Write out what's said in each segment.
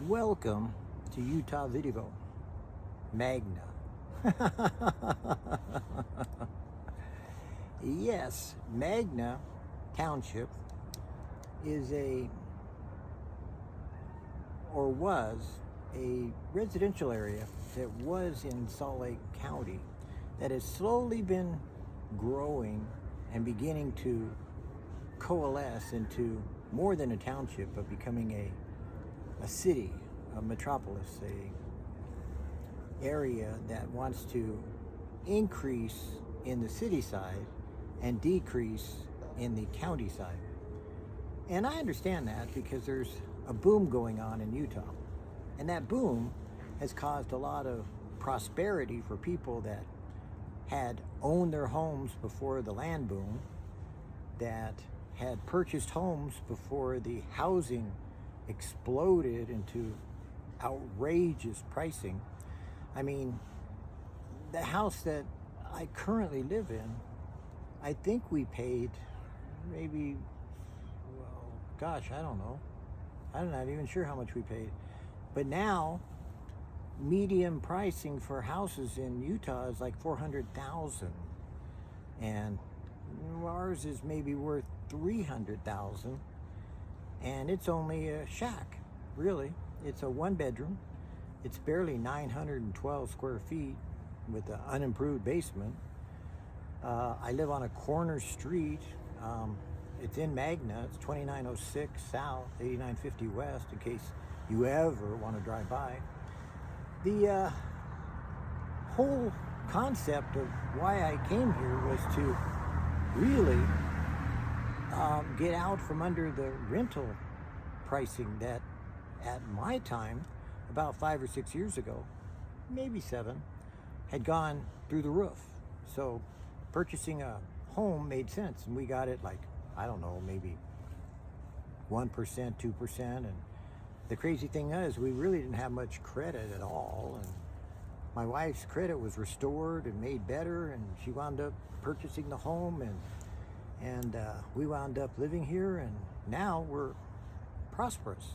Welcome to Utah VidDevo Magna. Yes, Magna Township is was a residential area that was in Salt Lake County that has slowly been growing and beginning to coalesce into more than a township, but becoming a city, a metropolis, a area that wants to increase in the city side and decrease in the county side. And I understand that because there's a boom going on in Utah. And that boom has caused a lot of prosperity for people that had owned their homes before the land boom, that had purchased homes before the housing exploded into outrageous pricing. I mean, the house that I currently live in, I think we paid maybe, well, gosh, I don't know. I'm not even sure how much we paid. But now, median pricing for houses in Utah is like $400,000, and ours is maybe worth $300,000, and it's only a shack. Really, it's a one-bedroom. It's barely 912 square feet with an unimproved basement. I live on a corner street. It's in Magna. It's 2906 South, 8950 West, in case you ever want to drive by. The whole concept of why I came here was to really get out from under the rental pricing that at my time, about 5 or 6 years ago, maybe 7, had gone through the roof. So purchasing a home made sense, and we got it like, I don't know, maybe 1%, 2%. And the crazy thing is, we really didn't have much credit at all. And my wife's credit was restored and made better, and she wound up purchasing the home, and we wound up living here, and now we're prosperous,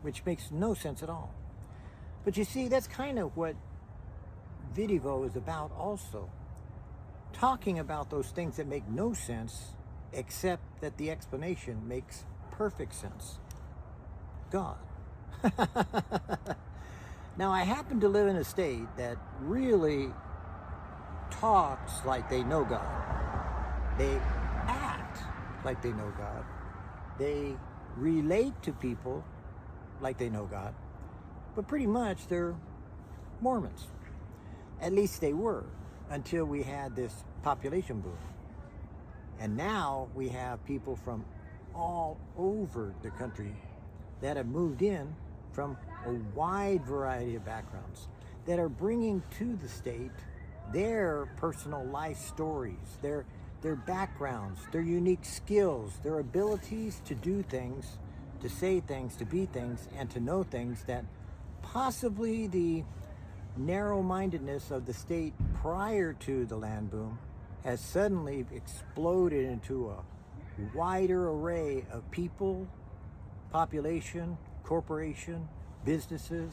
which makes no sense at all. But you see, that's kind of what VidDevo is about also. Talking about those things that make no sense, except that the explanation makes perfect sense. God. Now, I happen to live in a state that really talks like they know God. They act like they know God. They relate to people like they know God. But pretty much they're Mormons. At least they were, until we had this population boom. And now we have people from all over the country that have moved in from a wide variety of backgrounds, that are bringing to the state their personal life stories, their backgrounds, their unique skills, their abilities to do things, to say things, to be things, and to know things that possibly the narrow-mindedness of the state prior to the land boom has suddenly exploded into a wider array of people, population, corporation, businesses,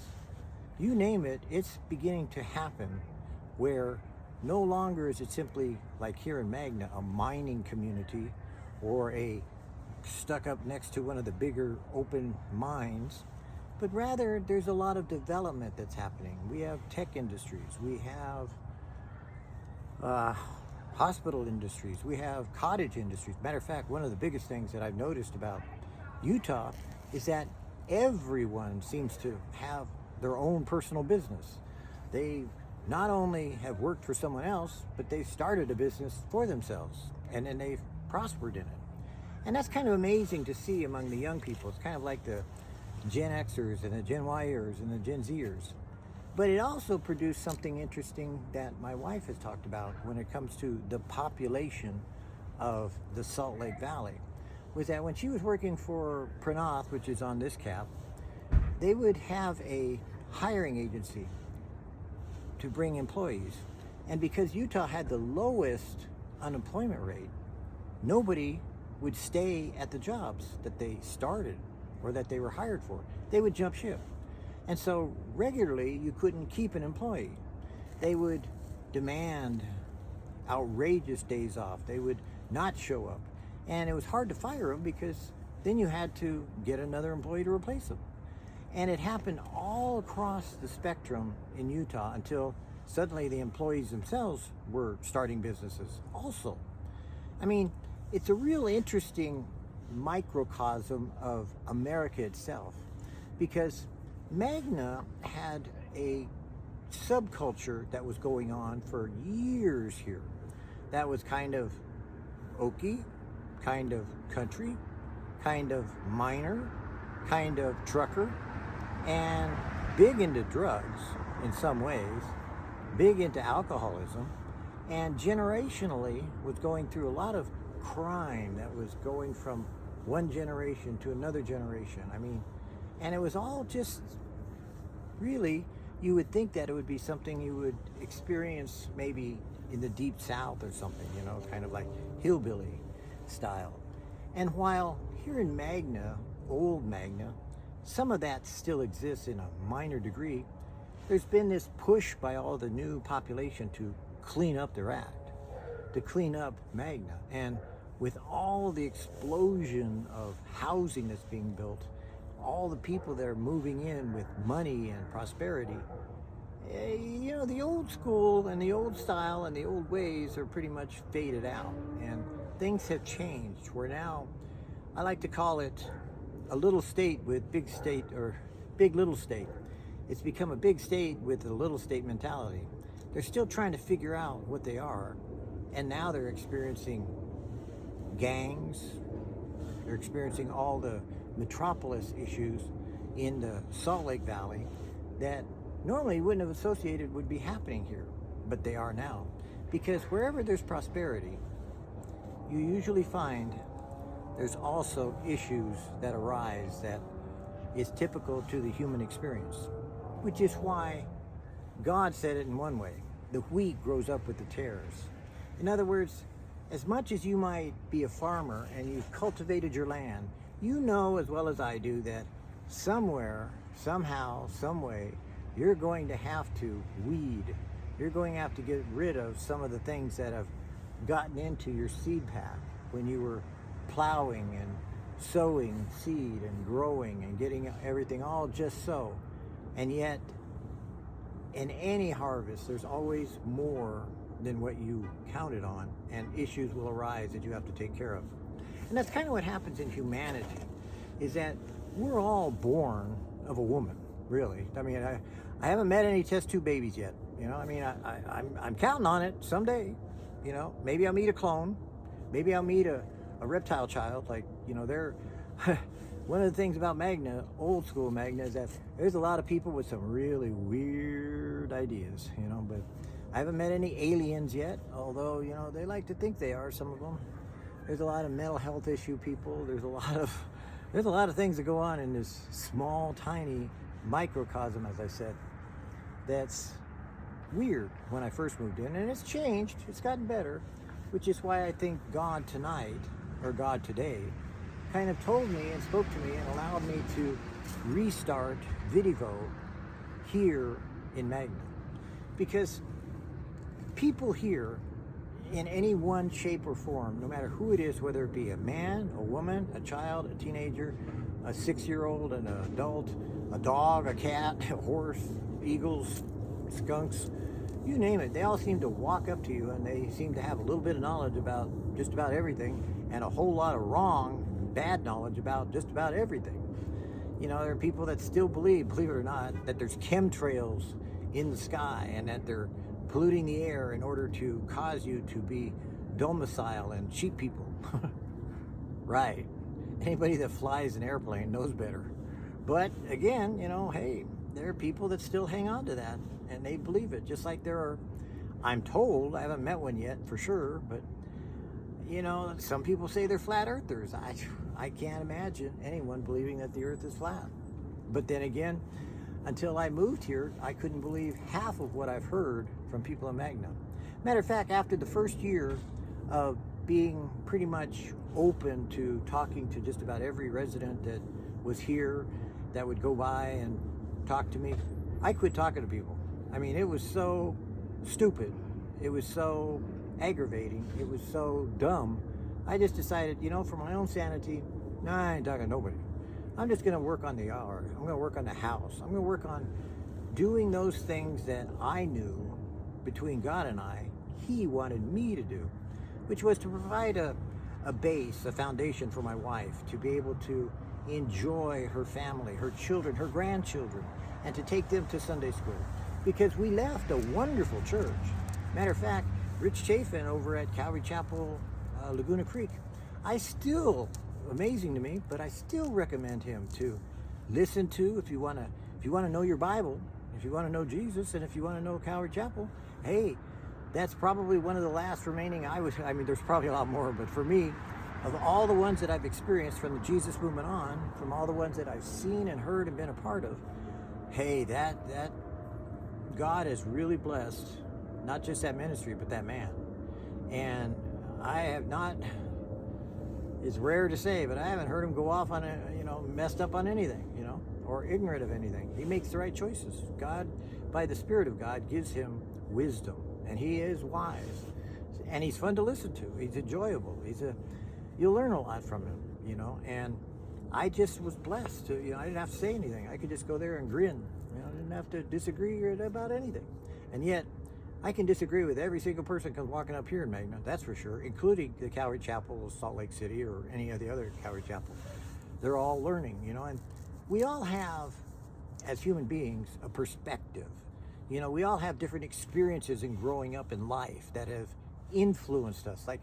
you name it. It's beginning to happen, where no longer is it simply, like here in Magna, a mining community or a stuck up next to one of the bigger open mines, but rather there's a lot of development that's happening. We have tech industries, we have hospital industries, we have cottage industries. Matter of fact, one of the biggest things that I've noticed about Utah is that everyone seems to have their own personal business. They not only have worked for someone else, but they've started a business for themselves, and then they've prospered in it. And that's kind of amazing to see among the young people. It's kind of like the Gen Xers and the Gen Yers and the Gen Zers. But it also produced something interesting that my wife has talked about when it comes to the population of the Salt Lake Valley, was that when she was working for Pranath, which is on this cap, they would have a hiring agency to bring employees. And because Utah had the lowest unemployment rate, nobody would stay at the jobs that they started or that they were hired for. They would jump ship. And so regularly you couldn't keep an employee. They would demand outrageous days off. They would not show up. And it was hard to fire them because then you had to get another employee to replace them. And it happened all across the spectrum in Utah until suddenly the employees themselves were starting businesses also. I mean, it's a real interesting microcosm of America itself, because Magna had a subculture that was going on for years here that was kind of oaky, kind of country, kind of miner, kind of trucker, and big into drugs in some ways, big into alcoholism, and generationally was going through a lot of crime that was going from one generation to another generation. I mean, and it was all just really, you would think that it would be something you would experience maybe in the deep south or something, you know, kind of like hillbilly style. And while here in Magna, old Magna, some of that still exists in a minor degree, there's been this push by all the new population to clean up their act, to clean up Magna. And with all the explosion of housing that's being built, all the people that are moving in with money and prosperity, you know, the old school and the old style and the old ways are pretty much faded out. And things have changed. We're now, I like to call it a little state with big state, or big little state. It's become a big state with a little state mentality. They're still trying to figure out what they are. And now they're experiencing gangs. They're experiencing all the metropolis issues in the Salt Lake Valley that normally wouldn't have associated would be happening here, but they are now. Because wherever there's prosperity, you usually find there's also issues that arise that is typical to the human experience, which is why God said it in one way: the wheat grows up with the tares. In other words, as much as you might be a farmer and you've cultivated your land, you know as well as I do that somewhere, somehow, some way, you're going to have to weed. You're going to have to get rid of some of the things that have gotten into your seed pack when you were plowing and sowing seed and growing and getting everything all just so. And yet, in any harvest, there's always more than what you counted on, and issues will arise that you have to take care of. And that's kind of what happens in humanity, is that we're all born of a woman, really. I mean, I haven't met any test tube babies yet. You know, I mean, I'm counting on it someday. You know, maybe I'll meet a clone. Maybe I'll meet a reptile child. Like, you know, they're one of the things about Magna, old school Magna, is that there's a lot of people with some really weird ideas, you know, but I haven't met any aliens yet, although, you know, they like to think they are, some of them. There's a lot of mental health issue people. There's a lot of things that go on in this small, tiny microcosm, as I said, that's weird when I first moved in. And it's changed. It's gotten better, which is why I think God tonight, or God today, kind of told me and spoke to me and allowed me to restart VidDevo here in Magna. Because people here, in any one shape or form, no matter who it is, whether it be a man, a woman, a child, a teenager, a 6-year-old, an adult, a dog, a cat, a horse, eagles, skunks, you name it, they all seem to walk up to you and they seem to have a little bit of knowledge about just about everything, and a whole lot of wrong, bad knowledge about just about everything. You know, there are people that still believe it or not, that there's chemtrails in the sky and that they're polluting the air in order to cause you to be domicile and cheat people. Right. Anybody that flies an airplane knows better. But again, you know, hey, there are people that still hang on to that and they believe it. Just like there are, I'm told, I haven't met one yet for sure, but you know, some people say they're flat earthers. I can't imagine anyone believing that the earth is flat. But then again, until I moved here, I couldn't believe half of what I've heard from people in Magna. Matter of fact, after the first year of being pretty much open to talking to just about every resident that was here, that would go by and talk to me, I quit talking to people. I mean, it was so stupid. It was so aggravating. It was so dumb. I just decided, for my own sanity, nah, I ain't talking to nobody. I'm just going to work on the yard. I'm going to work on the house. I'm going to work on doing those things that I knew between God and I, He wanted me to do, which was to provide a base, a foundation for my wife to be able to enjoy her family, her children, her grandchildren, and to take them to Sunday school. Because we left a wonderful church. Matter of fact, Rich Chafin over at Calvary Chapel, Laguna Creek, amazing to me, but I still recommend him to listen to if you want to know your Bible, if you want to know Jesus, and if you want to know Calvary Chapel. Hey, that's probably one of the last remaining. There's probably a lot more, but for me, of all the ones that I've experienced from the Jesus movement on, from all the ones that I've seen and heard and been a part of, hey, that God has really blessed not just that ministry, but that man. And I have not, it's rare to say, but I haven't heard him go off on messed up on anything, or ignorant of anything. He makes the right choices. God, by the Spirit of God, gives him wisdom, and he is wise, and he's fun to listen to. He's enjoyable. You'll learn a lot from him, and I just was blessed to, I didn't have to say anything. I could just go there and grin. I didn't have to disagree about anything. And yet, I can disagree with every single person comes walking up here in Magna, that's for sure, including the Calvary Chapel of Salt Lake City or any of the other Calvary Chapels. They're all learning, and we all have, as human beings, a perspective. We all have different experiences in growing up in life that have influenced us. Like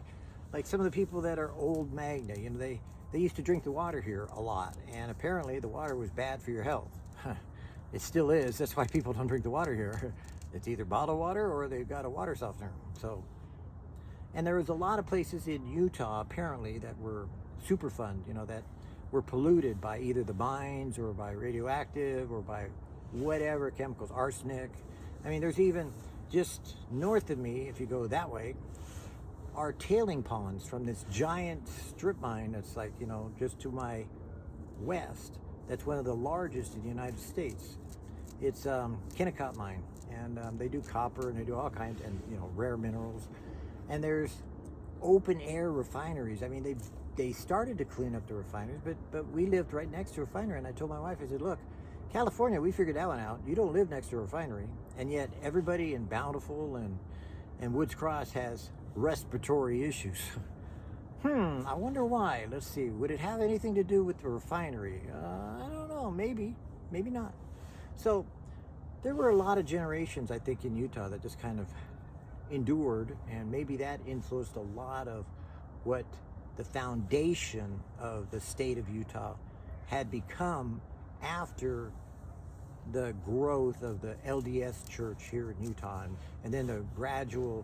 some of the people that are old Magna, they used to drink the water here a lot, and apparently the water was bad for your health. It still is. That's why people don't drink the water here. It's either bottled water or they've got a water softener. And there was a lot of places in Utah, apparently, that were Superfund, that were polluted by either the mines or by radioactive or by whatever chemicals, arsenic. There's even just north of me, if you go that way, are tailing ponds from this giant strip mine that's just to my west. That's one of the largest in the United States. It's Kennecott mine, and they do copper and they do all kinds and rare minerals. And there's open air refineries. They started to clean up the refineries, but we lived right next to a refinery, and I told my wife, I said, look, California, we figured that one out. You don't live next to a refinery, and yet everybody in Bountiful and Woods Cross has respiratory issues. I wonder why. Let's see. Would it have anything to do with the refinery? I don't know. Maybe not. So there were a lot of generations, I think, in Utah that just kind of endured, and maybe that influenced a lot of what the foundation of the state of Utah had become after the growth of the LDS church here in Utah, and then the gradual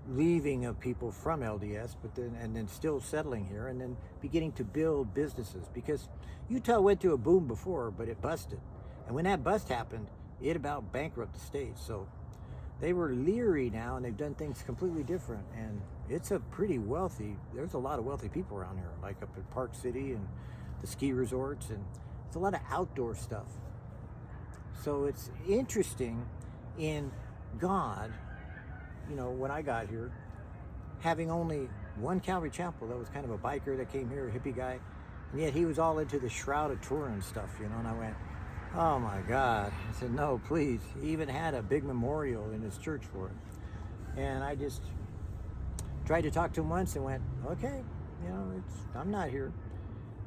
leaving of people from LDS, and then still settling here, and then beginning to build businesses, because Utah went through a boom before, but it busted. And when that bust happened, it about bankrupted the state. So they were leery now, and they've done things completely different. And it's there's a lot of wealthy people around here, like up at Park City and the ski resorts, and it's a lot of outdoor stuff. So it's interesting in God, when I got here, having only one Calvary Chapel that was kind of a biker that came here, a hippie guy, and yet he was all into the Shroud of Turin stuff, and I went, oh my God. I said, no, please. He even had a big memorial in his church for it. And I just tried to talk to him once and went, okay, I'm not here.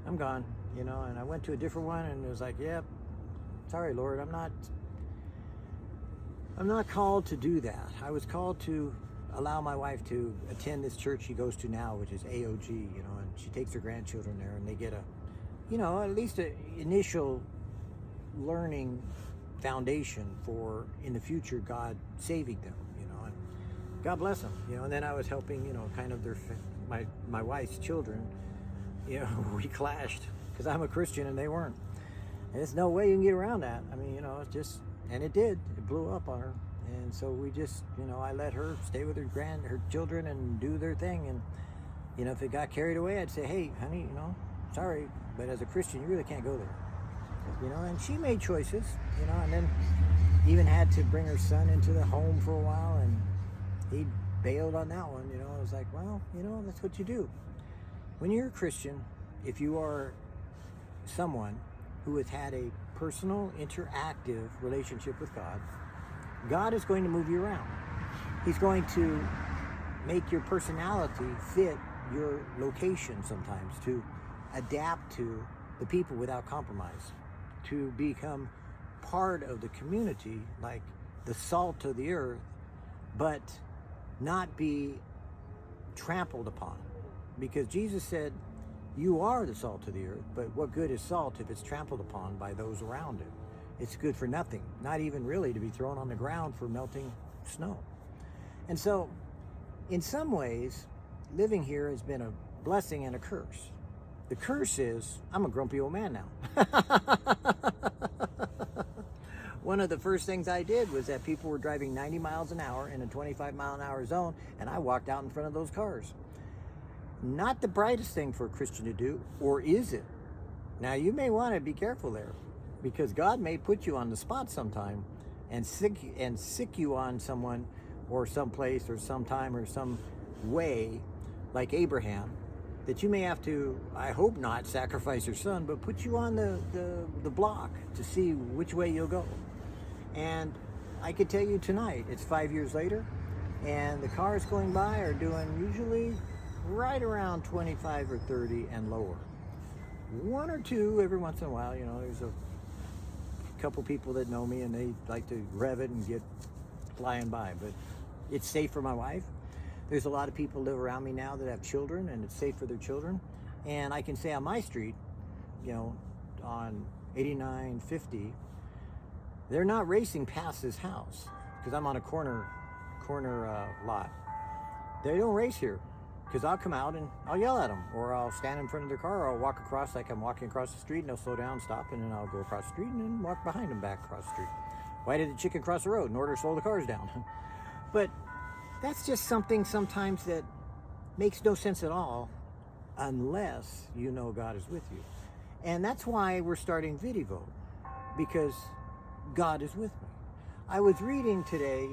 I'm gone, and I went to a different one, and it was like, yep, sorry, Lord, I'm not called to do that. I was called to allow my wife to attend this church she goes to now, which is AOG, and she takes her grandchildren there, and they get at least an initial learning foundation for, in the future, God saving them, and God bless them, and then I was helping, kind of my wife's children, we clashed, because I'm a Christian and they weren't. And there's no way you can get around that. It's just, and it did. It blew up on her. And so we just, I let her stay with her children and do their thing. And, if it got carried away, I'd say, hey, honey, sorry, but as a Christian, you really can't go there. and she made choices, and then even had to bring her son into the home for a while, and he bailed on that one. I was like, well, that's what you do. When you're a Christian, if you are someone who has had a personal, interactive relationship with God, God is going to move you around. He's going to make your personality fit your location sometimes, to adapt to the people without compromise, to become part of the community, like the salt of the earth, but not be trampled upon. Because Jesus said, you are the salt of the earth, but what good is salt if it's trampled upon by those around it? It's good for nothing, not even really to be thrown on the ground for melting snow. And so, in some ways, living here has been a blessing and a curse. The curse is, I'm a grumpy old man now. One of the first things I did was that people were driving 90 miles an hour in a 25 mile an hour zone, and I walked out in front of those cars. Not the brightest thing for a Christian to do, or is it? Now, you may want to be careful there, because God may put you on the spot sometime and sick you on someone or someplace or sometime or some way, like Abraham, that you may have to, I hope not, sacrifice your son, but put you on the block to see which way you'll go. And I could tell you tonight, it's 5 years later, and the cars going by are doing usually right around 25 or 30 and lower. One or two every once in a while, there's a couple people that know me and they like to rev it and get flying by, but it's safe for my wife. There's a lot of people live around me now that have children, and it's safe for their children. And I can say on my street, on 8950, they're not racing past this house because I'm on a corner lot. They don't race here because I'll come out and I'll yell at them, or I'll stand in front of their car, or I'll walk across like I'm walking across the street, and they'll slow down, stop, and then I'll go across the street and then walk behind them back across the street. Why did the chicken cross the road? In order to slow the cars down. But that's just something sometimes that makes no sense at all unless you know God is with you. And that's why we're starting VidDevo, because God is with me. I was reading today,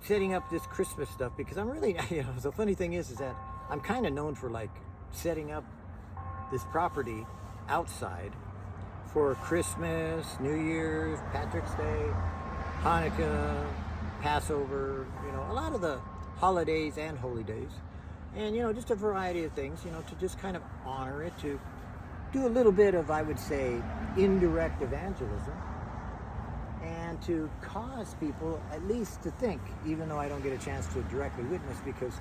setting up this Christmas stuff, because I'm really, the funny thing is that I'm kind of known for like setting up this property outside for Christmas, New Year's, Patrick's Day, Hanukkah, Passover, a lot of the holidays and holy days, and just a variety of things, to just kind of honor it, to do a little bit of, I would say, indirect evangelism, and to cause people at least to think, even though I don't get a chance to directly witness, because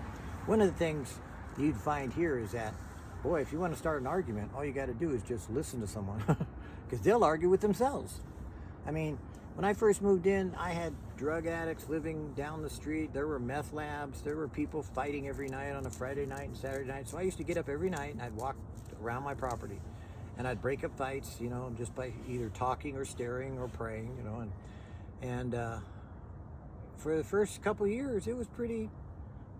one of the things you'd find here is that, boy, if you want to start an argument, all you got to do is just listen to someone, because they'll argue with themselves. I mean, when I first moved in, I had drug addicts living down the street. There were meth labs. There were people fighting every night on a Friday night and Saturday night. So I used to get up every night and I'd walk around my property and I'd break up fights, just by either talking or staring or praying, and for the first couple of years, it was pretty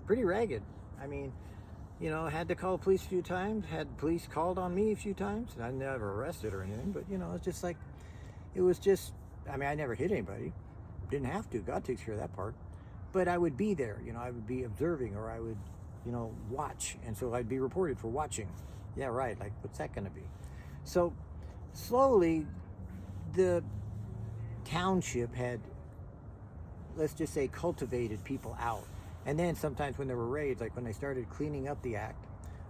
ragged. I mean, had to call the police a few times, had police called on me a few times, and I never arrested or anything, but it's just like, it was just, I never hit anybody. Didn't have to. God takes care of that part. But I would be there, I would be observing, or I would, watch. And so I'd be reported for watching. Yeah, right. Like, what's that going to be? So slowly, the township had, let's just say, cultivated people out. And then sometimes when there were raids, like when they started cleaning up the act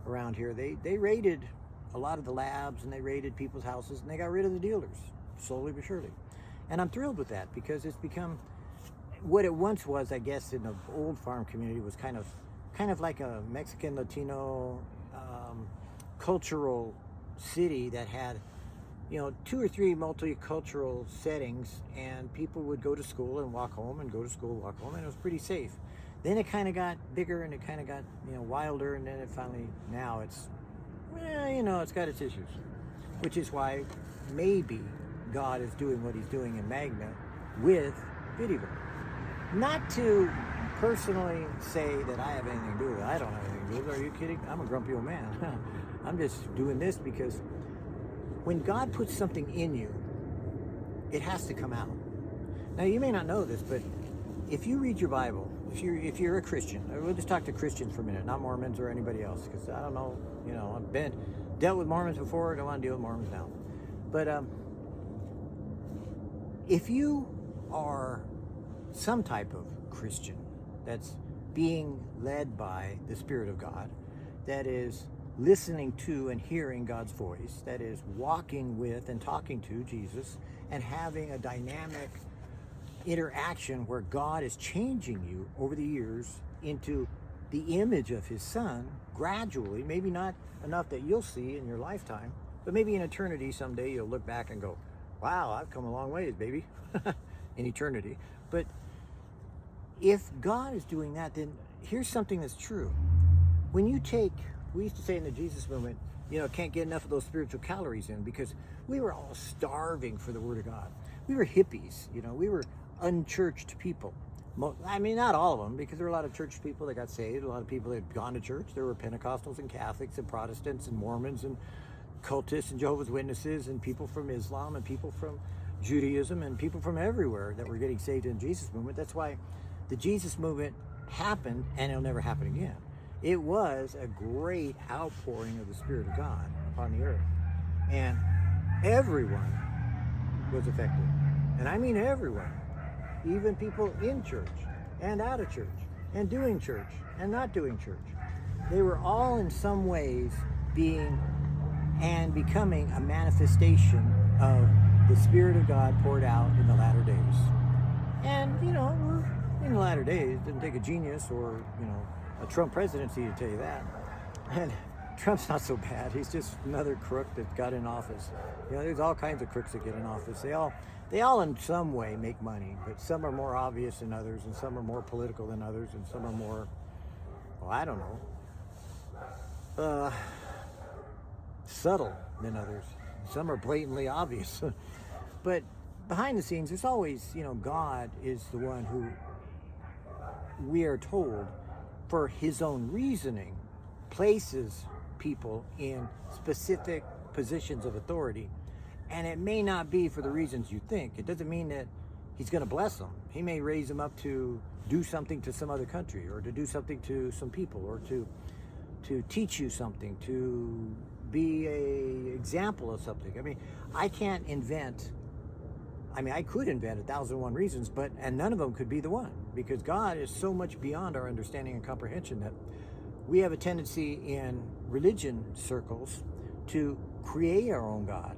around here, they raided a lot of the labs, and they raided people's houses, and they got rid of the dealers, slowly but surely. And I'm thrilled with that, because it's become what it once was, I guess, in the old farm community, was kind of like a Mexican, Latino, cultural city that had, 2 or 3 multicultural settings, and people would go to school and walk home, and go to school, walk home, and it was pretty safe. Then it kind of got bigger, and it kind of got, wilder, and then it finally, now it's, it's got its issues, which is why maybe God is doing what he's doing in Magna with VidDevo. Not to personally say that I have anything to do with it. I don't have anything to do with it. Are you kidding? I'm a grumpy old man. I'm just doing this because when God puts something in you, it has to come out. Now, you may not know this, but if you read your Bible, if you're a Christian, we'll just talk to Christians for a minute, not Mormons or anybody else, because I don't know, I've dealt with Mormons before, I don't want to deal with Mormons now. But if you are some type of Christian that's being led by the Spirit of God, that is listening to and hearing God's voice, that is walking with and talking to Jesus and having a dynamic interaction where God is changing you over the years into the image of his Son gradually, maybe not enough that you'll see in your lifetime, but maybe in eternity someday you'll look back and go, wow, I've come a long ways, baby, in eternity. But if God is doing that, then here's something that's true. When you take, we used to say in the Jesus movement, can't get enough of those spiritual calories in, because we were all starving for the Word of God. We were hippies, we were unchurched people. I mean, not all of them, because there were a lot of church people that got saved, a lot of people that had gone to church. There were Pentecostals and Catholics and Protestants and Mormons and cultists and Jehovah's Witnesses and people from Islam and people from Judaism and people from everywhere that were getting saved in the Jesus movement. That's why the Jesus movement happened, and it'll never happen again. It was a great outpouring of the Spirit of God upon the earth. And everyone was affected. And I mean everyone. Even people in church and out of church and doing church and not doing church. They were all in some ways being and becoming a manifestation of the Spirit of God poured out in the latter days. And, we're in the latter days. It didn't take a genius or, a Trump presidency to tell you that. And Trump's not so bad. He's just another crook that got in office. There's all kinds of crooks that get in office. They all in some way make money, but some are more obvious than others, and some are more political than others, and some are more, I don't know, subtle than others. Some are blatantly obvious. But behind the scenes, there's always, God is the one who, we are told, for his own reasoning, places people in specific positions of authority. And it may not be for the reasons you think. It doesn't mean that he's going to bless them. He may raise them up to do something to some other country, or to do something to some people, or to teach you something, to be a example of something. I mean, I can't invent. I could invent 1,001 reasons, and none of them could be the one, because God is so much beyond our understanding and comprehension that we have a tendency in religion circles to create our own God.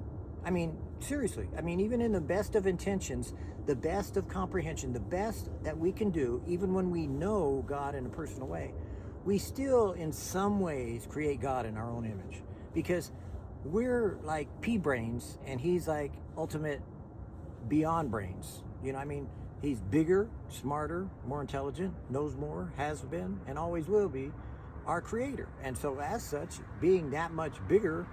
Seriously, even in the best of intentions, the best of comprehension, the best that we can do, even when we know God in a personal way, we still in some ways create God in our own image, because we're like pea brains and he's like ultimate beyond brains. He's bigger, smarter, more intelligent, knows more, has been, and always will be our creator. And so as such, being that much bigger,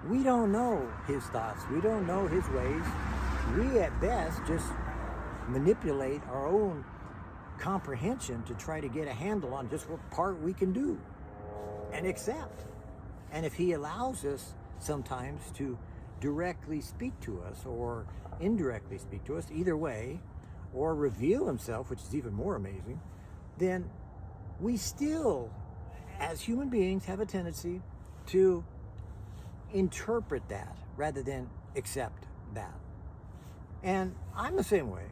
we don't know his thoughts. We don't know his ways. We at best just manipulate our own comprehension to try to get a handle on just what part we can do and accept. And if he allows us sometimes to directly speak to us or indirectly speak to us, either way, or reveal himself, which is even more amazing, then we still, as human beings, have a tendency to interpret that rather than accept that. And I'm the same way.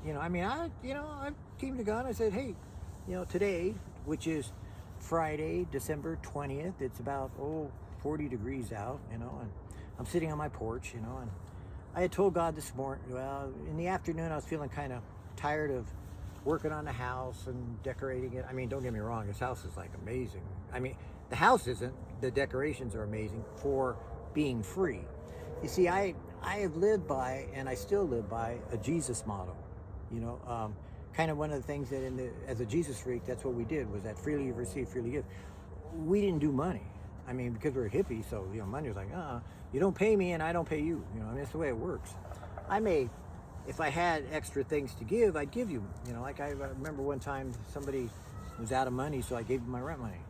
I came to God and I said, hey, today, which is Friday, December 20th, it's about 40 degrees out, and I'm sitting on my porch, and I had told God this morning, in the afternoon, I was feeling kind of tired of working on the house and decorating it. Don't get me wrong, this house is like amazing. The house isn't, the decorations are amazing for being free. You see, I have lived by, and I still live by, a Jesus model. Kind of one of the things that as a Jesus freak, that's what we did, was that freely you receive, freely give. We didn't do money. Because we're hippies, so money was like, you don't pay me and I don't pay you. That's the way it works. If I had extra things to give, I'd give you. Like I remember one time somebody was out of money, so I gave them my rent money.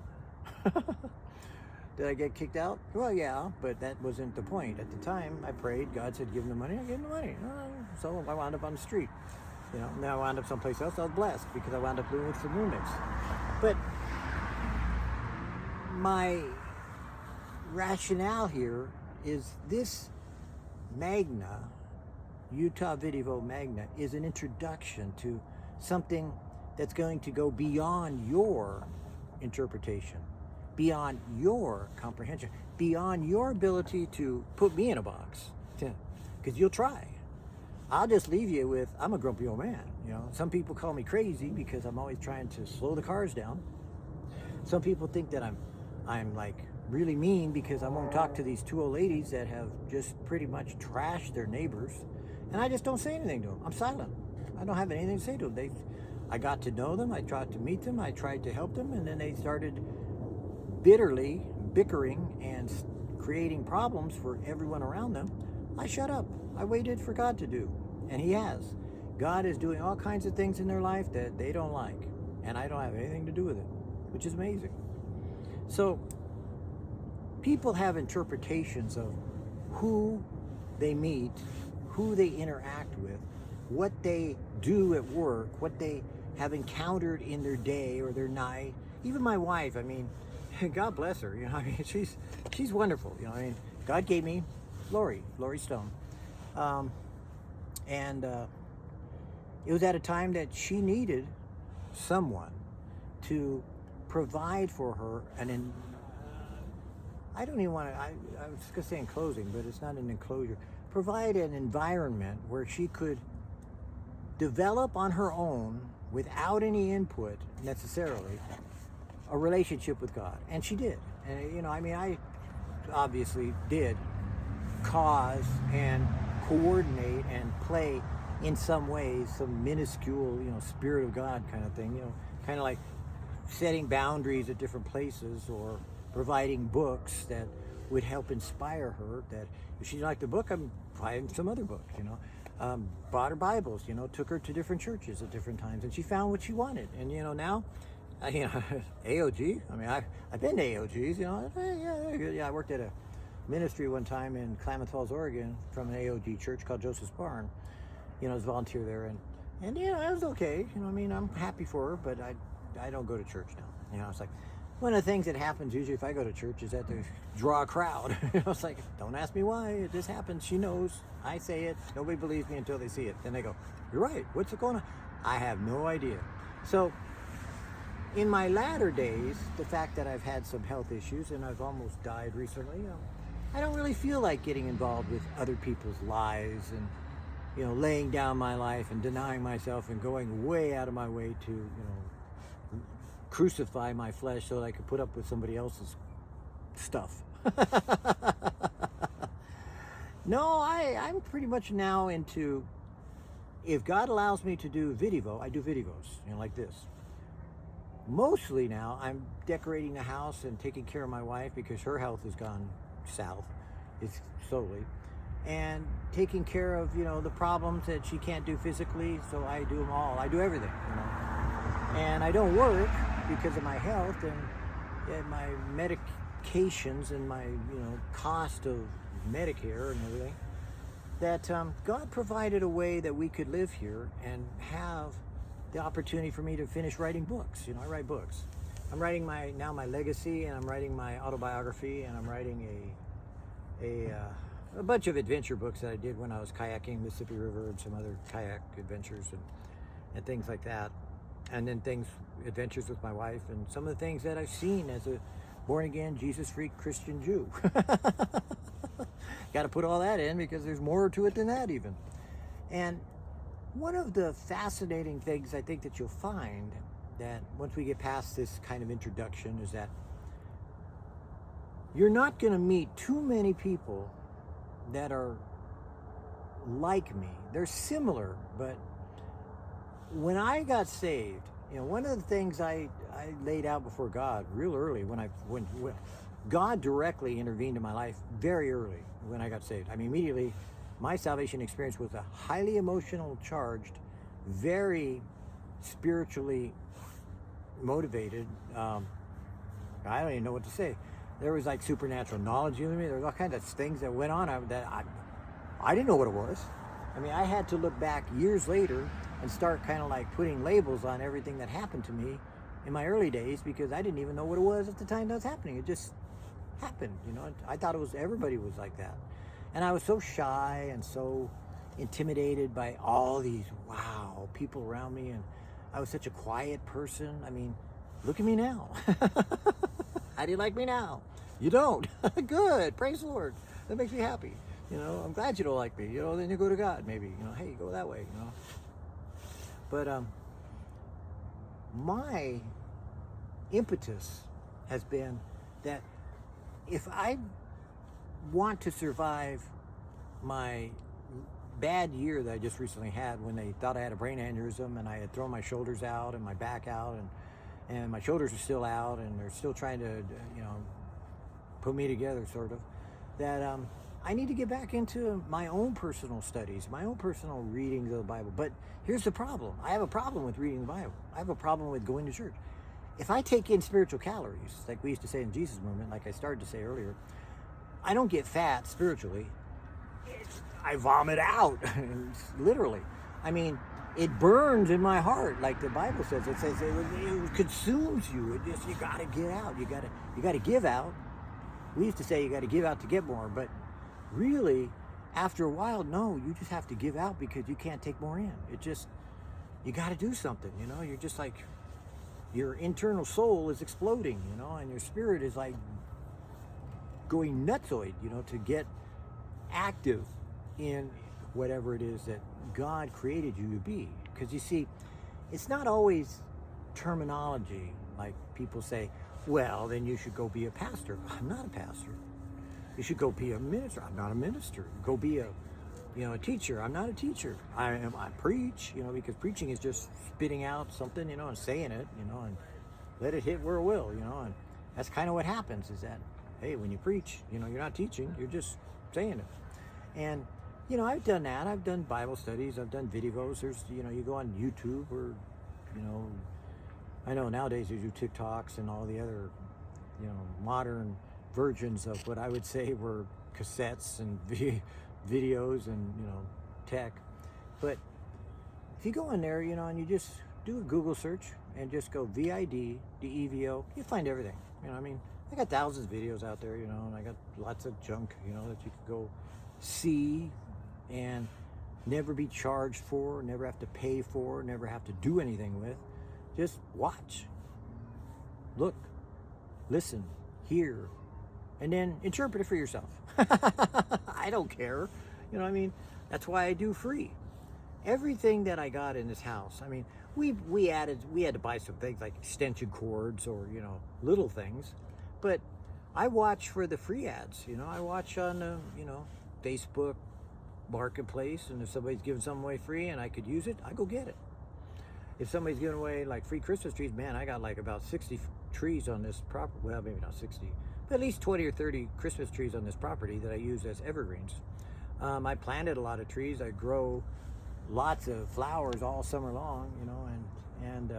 Did I get kicked out? Well, yeah, but that wasn't the point. At the time, I prayed. God said, give him the money. I gave him the money. So I wound up on the street. Now I wound up someplace else. I was blessed because I wound up living with some roommates. But my rationale here is this Magna, Utah VidDevo Magna, is an introduction to something that's going to go beyond your interpretation, beyond your comprehension, beyond your ability to put me in a box, because you'll try. I'll just leave you with, I'm a grumpy old man. Some people call me crazy because I'm always trying to slow the cars down. Some people think that I'm like really mean because I won't talk to these two old ladies that have just pretty much trashed their neighbors, and I just don't say anything to them. I'm silent. I don't have anything to say to them. I got to know them. I tried to meet them. I tried to help them, and then they started bitterly bickering and creating problems for everyone around them. I shut up. I waited for God to do, and he has. God is doing all kinds of things in their life that they don't like, and I don't have anything to do with it, which is amazing. So people have interpretations of who they meet, who they interact with, what they do at work, what they have encountered in their day or their night. Even my wife, I mean, God bless her, she's wonderful. God gave me Lori Stone. And it was at a time that she needed someone to provide for her I don't even want to, I was going to say in closing, but it's not an enclosure. Provide an environment where she could develop on her own, without any input necessarily, a relationship with God. And she did. And, I obviously did cause and coordinate and play in some ways, some minuscule, Spirit of God kind of thing, kind of like setting boundaries at different places or providing books that would help inspire her, that if she didn't like the book, I'm buying some other book, bought her Bibles, took her to different churches at different times, and she found what she wanted. And, now, AOG, I've been to AOGs, I worked at a ministry one time in Klamath Falls, Oregon, from an AOG church called Joseph's Barn. I was a volunteer there, and it was okay. I'm happy for her, but I don't go to church now. It's like one of the things that happens usually if I go to church is that they draw a crowd. It's like, don't ask me why, it just happens. She knows. I say it. Nobody believes me until they see it. Then they go, you're right. What's going on? I have no idea. So in my latter days, the fact that I've had some health issues and I've almost died recently, I don't really feel like getting involved with other people's lives and laying down my life and denying myself and going way out of my way to crucify my flesh so that I could put up with somebody else's stuff. No, I'm pretty much now into, if God allows me to do VidDevo, I do VidDevos, like this. Mostly now, I'm decorating the house and taking care of my wife because her health has gone south, it's slowly, and taking care of, the problems that she can't do physically, so I do them all. I do everything, And I don't work because of my health and my medications and my, cost of Medicare and everything, that God provided a way that we could live here and have the opportunity for me to finish writing books. I write books. I'm writing my legacy, and I'm writing my autobiography, and I'm writing a bunch of adventure books that I did when I was kayaking Mississippi River and some other kayak adventures and things like that. And then adventures with my wife, and some of the things that I've seen as a born-again, Jesus-freak Christian Jew. Got to put all that in because there's more to it than that even. And one of the fascinating things I think that you'll find that once we get past this kind of introduction is that you're not going to meet too many people that are like me. They're similar, but when I got saved, one of the things I laid out before God real early when God directly intervened in my life very early when I got saved. Immediately, my salvation experience was a highly emotional charged, very spiritually motivated, I don't even know what to say, there was like supernatural knowledge in me. There was all kinds of things that went on that I didn't know what it was. I mean, I had to look back years later and start kind of like putting labels on everything that happened to me in my early days, because I didn't even know what it was at the time that was happening. It just happened, you know. I thought it was, everybody was like that. And I was so shy and so intimidated by all these wow people around me, and I was such a quiet person. I mean, look at me now. How do you like me now? You don't. Good, praise the Lord. That makes me happy. You know, I'm glad you don't like me. You know, then you go to God, maybe. You know, hey, go that way. You know. But my impetus has been that if I want to survive my bad year that I just recently had, when they thought I had a brain aneurysm and I had thrown my shoulders out and my back out, and my shoulders are still out, and they're still trying to, you know, put me together, sort of, that I need to get back into my own personal studies, my own personal readings of the Bible. But here's the problem. I have a problem with reading the Bible. I have a problem with going to church. If I take in spiritual calories, like we used to say in Jesus movement, like I started to say earlier, I don't get fat spiritually. I vomit out, literally. I mean, it burns in my heart, like the Bible says. It says it consumes you. It just, you got to get out. You got to give out. We used to say you got to give out to get more, but really, after a while, no, you just have to give out because you can't take more in. It just, you got to do something, you know. You're just like, your internal soul is exploding, you know, and your spirit is like going nutsoid, you know, to get active in whatever it is that God created you to be. Because you see, it's not always terminology. Like people say, well, then you should go be a pastor. I'm not a pastor. You should go be a minister. I'm not a minister. Go be a, you know, a teacher. I'm not a teacher. I preach, you know, because preaching is just spitting out something, you know, and saying it, you know, and let it hit where it will, you know. And that's kind of what happens, is that, hey, when you preach, you know, you're not teaching, you're just saying it. And, you know, I've done that. I've done Bible studies. I've done VidDevos. There's, you know, you go on YouTube, or, you know, I know nowadays you do TikToks and all the other, you know, modern versions of what I would say were cassettes and videos and, you know, tech. But if you go in there, you know, and you just do a Google search and just go VidDevo, you find everything. You know, I mean, I got thousands of videos out there, you know, and I got lots of junk, you know, that you could go see and never be charged for, never have to pay for, never have to do anything with. Just watch, look, listen, hear, and then interpret it for yourself. I don't care. You know what I mean? That's why I do free. Everything that I got in this house, I mean, we had to buy some things like extension cords or, you know, little things. But I watch for the free ads. You know, I watch on, you know, Facebook Marketplace, and if somebody's giving something away free and I could use it, I go get it. If somebody's giving away like free Christmas trees, man, I got like about 60 trees on this property. Well, maybe not 60, but at least 20 or 30 Christmas trees on this property that I use as evergreens. I planted a lot of trees. I grow lots of flowers all summer long, you know, and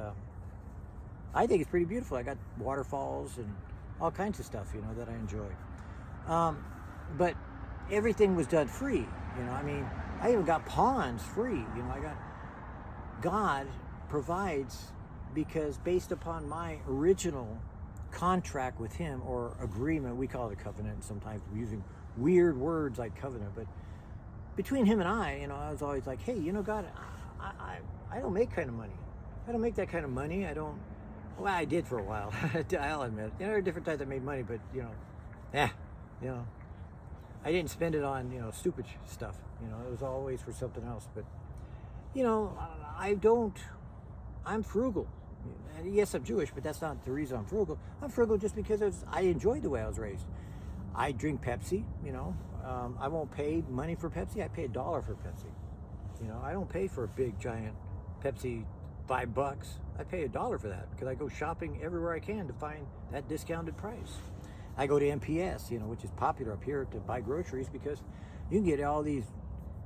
I think it's pretty beautiful. I got waterfalls and all kinds of stuff, you know, that I enjoy. But everything was done free, you know. I mean, I even got ponds free, you know. God provides, because based upon my original contract with him, or agreement, we call it a covenant, and sometimes we're using weird words like covenant, but between him and I, you know, I was always like, hey, you know, God, I don't make kind of money. I don't make that kind of money. I don't, well, I did for a while. I'll admit, you know, there are different times I made money, but, you know, you know, I didn't spend it on, you know, stupid stuff. You know, it was always for something else. But, you know, I'm frugal. Yes, I'm Jewish, but that's not the reason I'm frugal. I'm frugal just because I enjoyed the way I was raised. I drink Pepsi, you know. I won't pay money for Pepsi. I pay $1 for Pepsi. You know, I don't pay for a big, giant Pepsi $5. I pay $1 for that because I go shopping everywhere I can to find that discounted price. I go to MPS, you know, which is popular up here, to buy groceries, because you can get all these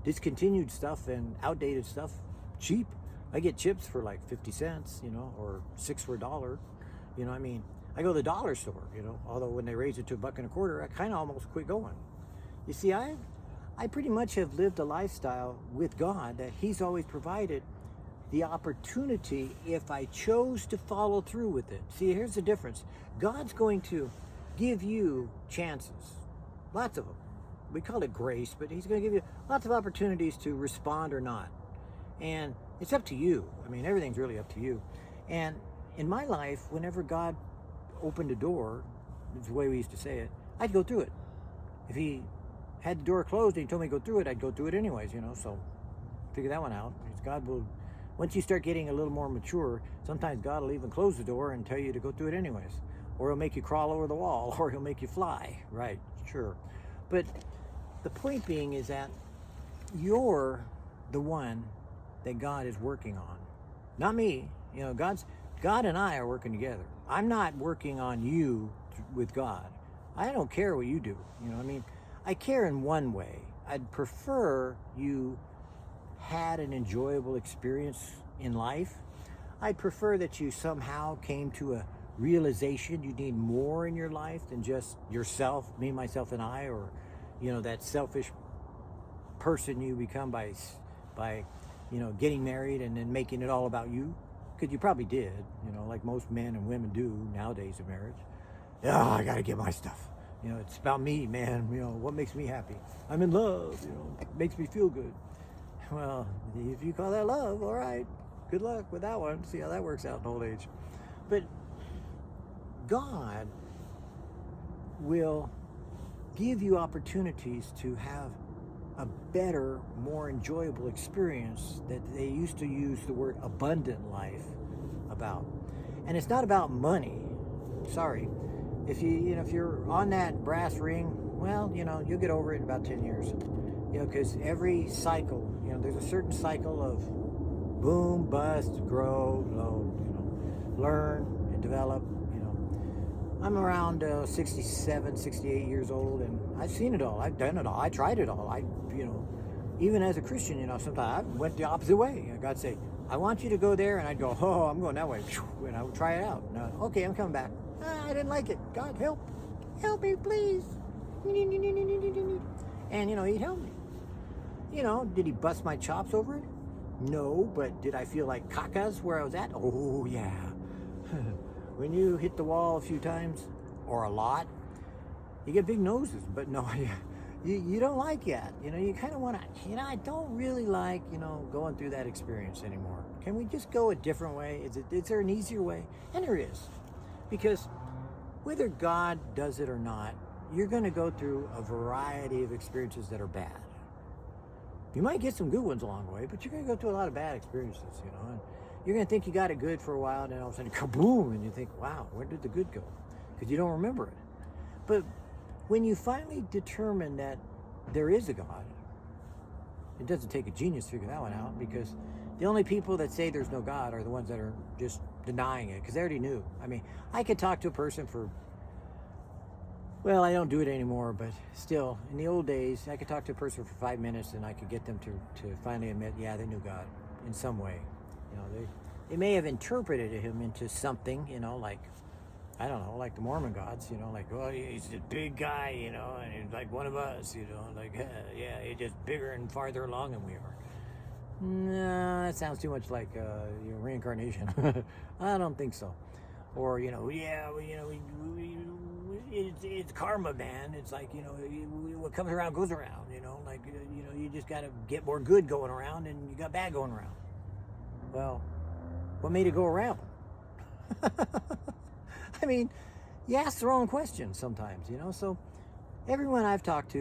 discontinued stuff and outdated stuff cheap. I get chips for like 50 cents, you know, or 6 for $1. You know, I mean, I go to the dollar store, although when they raised it to $1.25, I kind of almost quit going. You see, I pretty much have lived a lifestyle with God that He's always provided the opportunity if I chose to follow through with it. See, here's the difference. God's going to give you chances, lots of them. We call it grace, but He's going to give you lots of opportunities to respond or not. And it's up to you. I mean, everything's really up to you. And in my life, whenever God opened a door, it's the way we used to say it, I'd go through it. If He had the door closed and He told me to go through it, I'd go through it anyways, so figure that one out. Because God will, once you start getting a little more mature, sometimes God will even close the door and tell you to go through it anyways. Or He'll make you crawl over the wall, or He'll make you fly. Right, sure. But the point being is that you're the one that God is working on. Not me. God and I are working together. I'm not working on you with God. I don't care what you do. I care in one way. I'd prefer you had an enjoyable experience in life. I'd prefer that you somehow came to a realization you need more in your life than just yourself, me, myself, and I, or that selfish person you become by getting married and then making it all about you. Because you probably did, like most men and women do nowadays in marriage. Yeah, I gotta get my stuff. It's about me, man. What makes me happy? I'm in love. It makes me feel good. Well, if you call that love, all right. Good luck with that one. See how that works out in old age. But God will give you opportunities to have a better, more enjoyable experience that they used to use the word abundant life about. And it's not about money. Sorry. If you're on that brass ring, well, you'll get over it in about 10 years. Because every cycle, there's a certain cycle of boom, bust, grow, learn and develop. I'm around 67, 68 years old, and I've seen it all. I've done it all. I tried it all. Even as a Christian, sometimes I went the opposite way. God say, I want you to go there, and I'd go, oh, I'm going that way, and I would try it out. No, okay, I'm coming back. I didn't like it. God, help me, please. And He'd help me. Did He bust my chops over it? No, but did I feel like cacas where I was at? Oh yeah. When you hit the wall a few times, or a lot, you get big noses. But no, you don't like that. You kind of want to, I don't really like, going through that experience anymore. Can we just go a different way? Is there an easier way? And there is. Because whether God does it or not, you're going to go through a variety of experiences that are bad. You might get some good ones along the way, but you're going to go through a lot of bad experiences, and you're going to think you got it good for a while, and then all of a sudden, kaboom, and you think, wow, where did the good go? Because you don't remember it. But when you finally determine that there is a God, it doesn't take a genius to figure that one out, because the only people that say there's no God are the ones that are just denying it, because they already knew. I could talk to a person for, well, I don't do it anymore, but still, in the old days, I could talk to a person for 5 minutes, and I could get them to finally admit, yeah, they knew God in some way. They may have interpreted Him into something, like, I don't know, like the Mormon gods, like, oh, he's a big guy, and he's like one of us, like, yeah, he's just bigger and farther along than we are. No, that sounds too much like reincarnation. I don't think so. Or, it's karma, man. It's like, what comes around goes around, like, you just got to get more good going around, and you got bad going around. Well, what made it go around? You ask the wrong questions sometimes, so everyone I've talked to,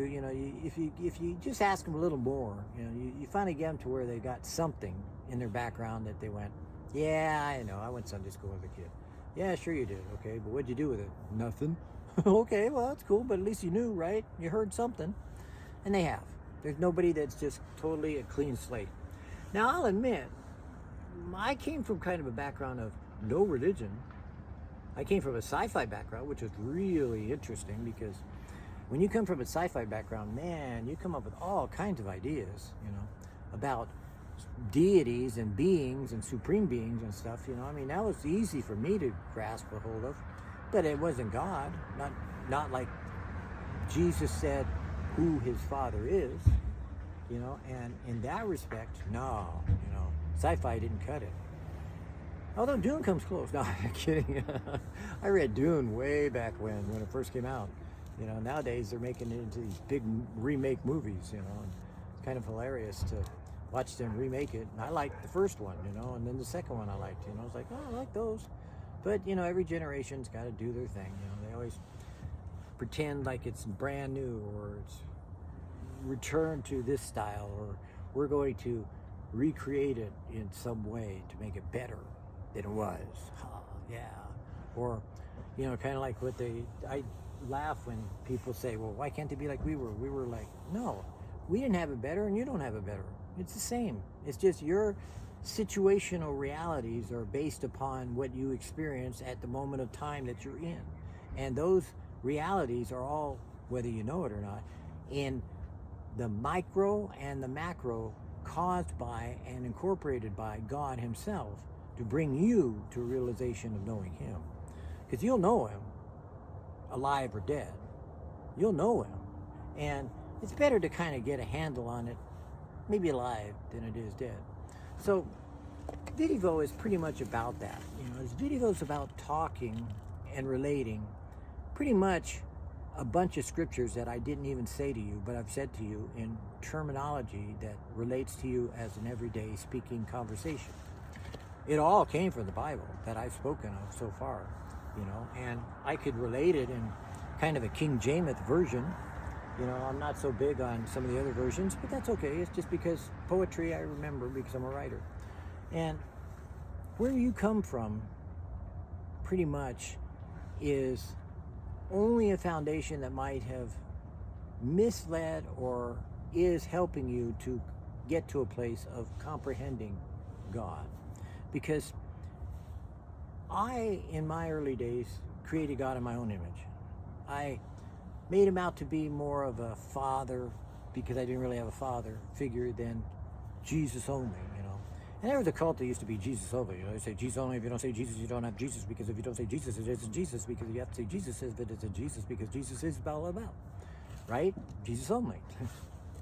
if you just ask them a little more, you finally get them to where they got something in their background that they went, yeah, I know, I went Sunday school as a kid. Yeah, sure you did. Okay, but what'd you do with it? Nothing. Okay, well, that's cool, but at least you knew, right? You heard something. And they have. There's nobody that's just totally a clean slate. Now, I'll admit, I came from kind of a background of no religion. I came from a sci-fi background, which is really interesting, because when you come from a sci-fi background, man, you come up with all kinds of ideas, about deities and beings and supreme beings and stuff, that was easy for me to grasp a hold of. but it wasn't God. Not like Jesus said who his Father is, and in that respect, no, sci-fi didn't cut it. Although Dune comes close. No, I'm kidding. I read Dune way back when it first came out. Nowadays they're making it into these big remake movies, and it's kind of hilarious to watch them remake it. And I liked the first one, and then the second one I liked, I was like, oh, I like those. But, every generation's got to do their thing, They always pretend like it's brand new, or it's returned to this style, or we're going to recreate it in some way to make it better than it was. Oh, yeah. Or, kind of like I laugh when people say, well, why can't they be like we were? We were like, no, we didn't have it better and you don't have it better. It's the same. It's just your situational realities are based upon what you experience at the moment of time that you're in. And those realities are all, whether you know it or not, in the micro and the macro, caused by and incorporated by God himself to bring you to a realization of knowing him. Because you'll know him, alive or dead. You'll know him. And it's better to kind of get a handle on it, maybe alive, than it is dead. So VidDevo is pretty much about that. VidDevo is about talking and relating pretty much a bunch of scriptures that I didn't even say to you, but I've said to you in terminology that relates to you as an everyday speaking conversation. It all came from the Bible that I've spoken of so far, and I could relate it in kind of a King James version. I'm not so big on some of the other versions, but that's okay. It's just because poetry I remember because I'm a writer. And where you come from pretty much is only a foundation that might have misled or is helping you to get to a place of comprehending God. Because I, in my early days, created God in my own image. I made him out to be more of a father, because I didn't really have a father figure, than Jesus only, And there was a cult that used to be Jesus only. They say Jesus only. If you don't say Jesus, you don't have Jesus. Because if you don't say Jesus, it isn't Jesus. Because you have to say Jesus is, but it's a Jesus. Because Jesus is all about, right? Jesus only.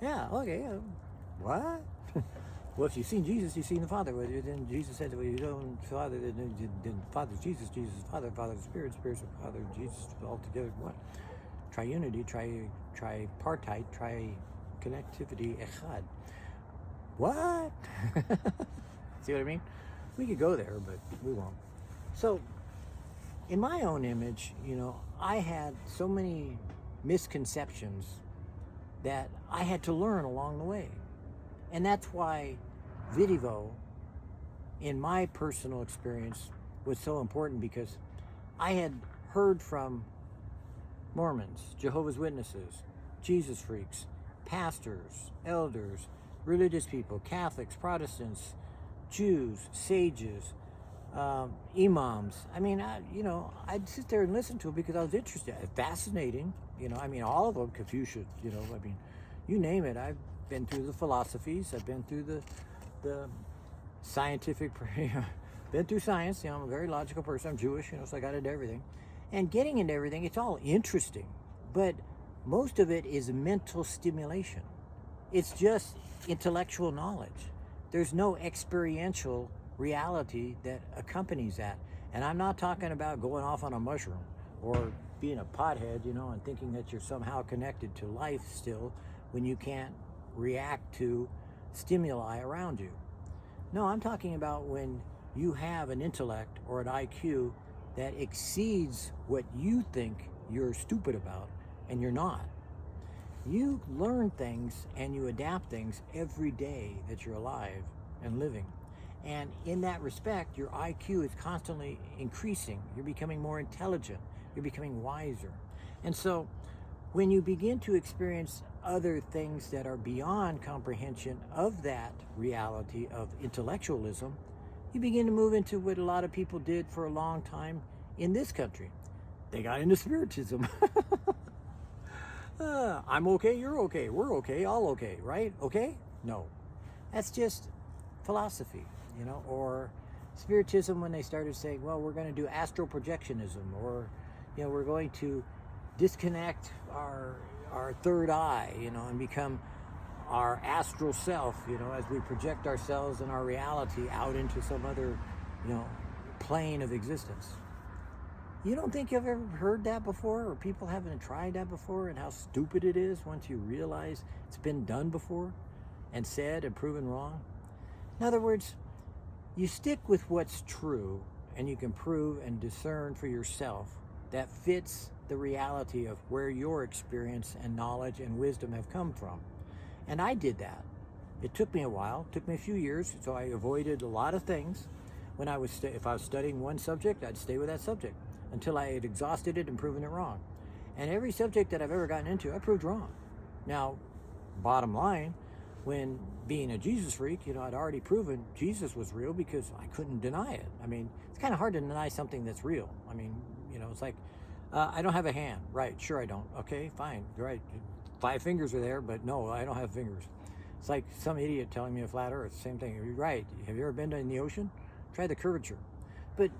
Yeah. Okay. What? Well, if you've seen Jesus, you've seen the Father. Well, then Jesus said, "Well, you don't Father. Then Father's Jesus. Jesus is Father. Father's Spirit. Spirit's Father. Jesus all together. What? Triunity. Tripartite. Tri-connectivity. Echad. What? See what I mean? We could go there, but we won't. So, in my own image, I had so many misconceptions that I had to learn along the way. And that's why VidDevo, in my personal experience, was so important, because I had heard from Mormons, Jehovah's Witnesses, Jesus freaks, pastors, elders, religious people, Catholics, Protestants, Jews, sages, imams. I mean, I'd sit there and listen to it because I was interested. Fascinating, all of them, Confucius, you name it. I've been through the philosophies. I've been through the scientific, been through science. I'm a very logical person. I'm Jewish, so I got into everything. And getting into everything, it's all interesting. But most of it is mental stimulation. It's just intellectual knowledge. There's no experiential reality that accompanies that. And I'm not talking about going off on a mushroom or being a pothead, and thinking that you're somehow connected to life still when you can't react to stimuli around you. No, I'm talking about when you have an intellect or an IQ that exceeds what you think you're stupid about, and you're not. You learn things and you adapt things every day that you're alive and living. And in that respect, your IQ is constantly increasing. You're becoming more intelligent. You're becoming wiser. And so when you begin to experience other things that are beyond comprehension of that reality of intellectualism, you begin to move into what a lot of people did for a long time in this country. They got into spiritism. I'm okay, you're okay, we're okay, all okay, right? Okay? No. That's just philosophy, or spiritism when they started saying, well, we're going to do astral projectionism, or, we're going to disconnect our third eye, and become our astral self, as we project ourselves and our reality out into some other, plane of existence. You don't think you've ever heard that before, or people haven't tried that before, and how stupid it is once you realize it's been done before and said and proven wrong? In other words, you stick with what's true, and you can prove and discern for yourself that fits the reality of where your experience and knowledge and wisdom have come from. And I did that. It took me a while, it took me a few years, so I avoided a lot of things. When if I was studying one subject, I'd stay with that subject until I had exhausted it and proven it wrong. And every subject that I've ever gotten into, I proved wrong. Now, bottom line, when being a Jesus freak, I'd already proven Jesus was real because I couldn't deny it. I mean, it's kind of hard to deny something that's real. I mean, it's like, I don't have a hand. Right, sure I don't. Okay, fine, right. 5 fingers are there, but no, I don't have fingers. It's like some idiot telling me a flat earth. Same thing. You're right. Have you ever been in the ocean? Try the curvature. But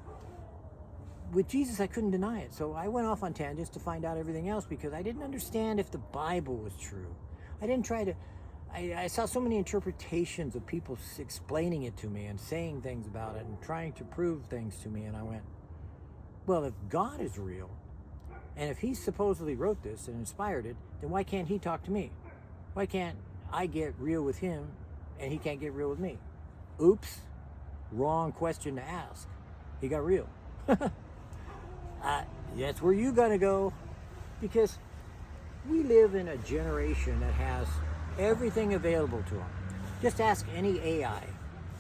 with Jesus, I couldn't deny it. So I went off on tangents to find out everything else because I didn't understand if the Bible was true. I didn't try to... I saw so many interpretations of people explaining it to me and saying things about it and trying to prove things to me. And I went, well, if God is real, and if he supposedly wrote this and inspired it, then why can't he talk to me? Why can't I get real with him and he can't get real with me? Oops, wrong question to ask. He got real. That's where you gotta go, because we live in a generation that has everything available to them. Just ask any AI.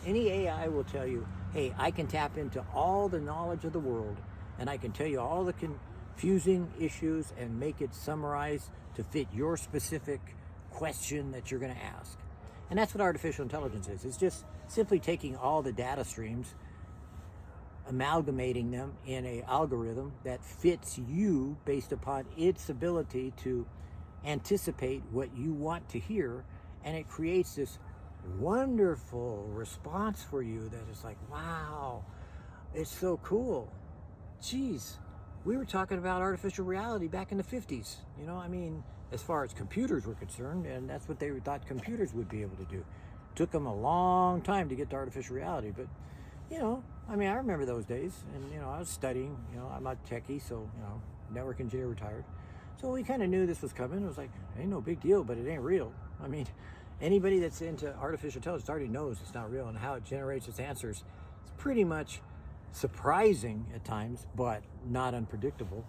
Any AI will tell you, hey, I can tap into all the knowledge of the world and I can tell you all the confusing issues and make it summarize to fit your specific question that you're going to ask. And that's what artificial intelligence is. It's just simply taking all the data streams, amalgamating them in an algorithm that fits you based upon its ability to anticipate what you want to hear, and it creates this wonderful response for you that is like, wow, it's so cool. Geez, we were talking about artificial reality back in the 50s. I mean, as far as computers were concerned, and that's what they thought computers would be able to do. Took them a long time to get to artificial reality, but I mean, I remember those days, and I was studying. I'm not techie, so network engineer retired. So we kind of knew this was coming. It was like, ain't no big deal, but it ain't real. I mean, anybody that's into artificial intelligence already knows it's not real, and how it generates its answers is pretty much surprising at times, but not unpredictable.